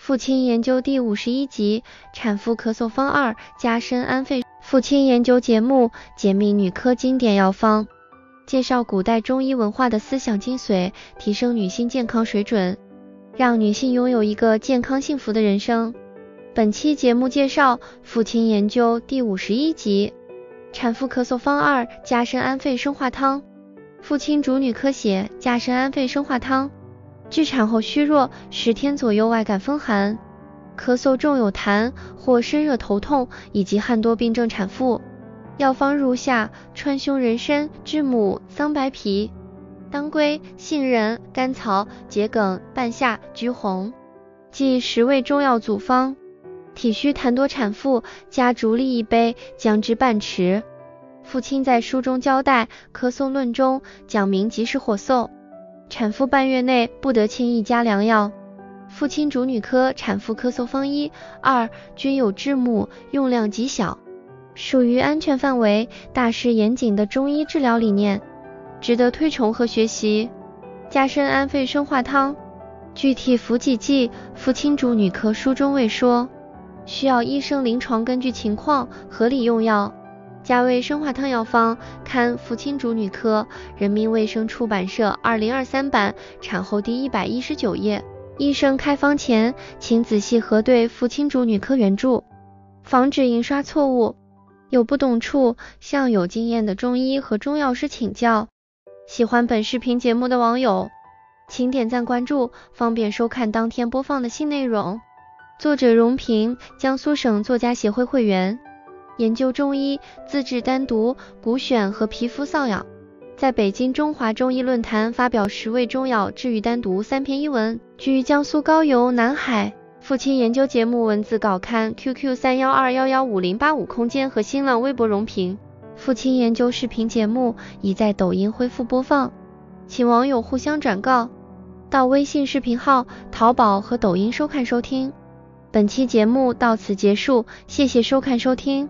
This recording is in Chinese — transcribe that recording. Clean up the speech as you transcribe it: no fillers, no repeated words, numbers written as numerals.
父亲研究第51集，产妇咳嗽方2，加深安肺。父亲研究节目，解密女科经典药方，介绍古代中医文化的思想精髓，提升女性健康水准，让女性拥有一个健康幸福的人生。本期节目介绍父亲研究第51集，产妇咳嗽方2，加深安肺生化汤。父亲主女科写加深安肺生化汤。至产后虚弱10天左右，外感风寒，咳嗽重有痰或身热头痛以及汗多病症产妇，药方如下：川芎、人参、知母、桑白皮、当归、杏仁、甘草、桔梗、半夏、橘红，计10味中药组方。体虚痰多产妇加竹沥1杯，姜汁半匙。父亲在书中交代咳嗽论中讲明及时火嗽，产妇半月内不得轻易加凉药。父亲主女科产妇咳嗽方1、2均有知母，用量极小，属于安全范围，大势严谨的中医治疗理念，值得推崇和学习。加深安肺生化汤具体服几剂，父亲主女科书中未说，需要医生临床根据情况合理用药。加味生化汤药方看父亲主女科人民卫生出版社2023版产后第119页。医生开方前请仔细核对父亲主女科原著，防止印刷错误。有不懂处向有经验的中医和中药师请教。喜欢本视频节目的网友请点赞关注，方便收看当天播放的新内容。作者荣平，江苏省作家协会会员，研究中医、自制丹毒、骨癣和皮肤瘙痒，在北京中华中医论坛发表10味中药治愈丹毒3篇一文。据江苏高邮、南海。父亲研究节目文字稿看 QQ 312115085空间和新浪微博荣平。父亲研究视频节目已在抖音恢复播放，请网友互相转告，到微信视频号、淘宝和抖音收看收听。本期节目到此结束，谢谢收看收听。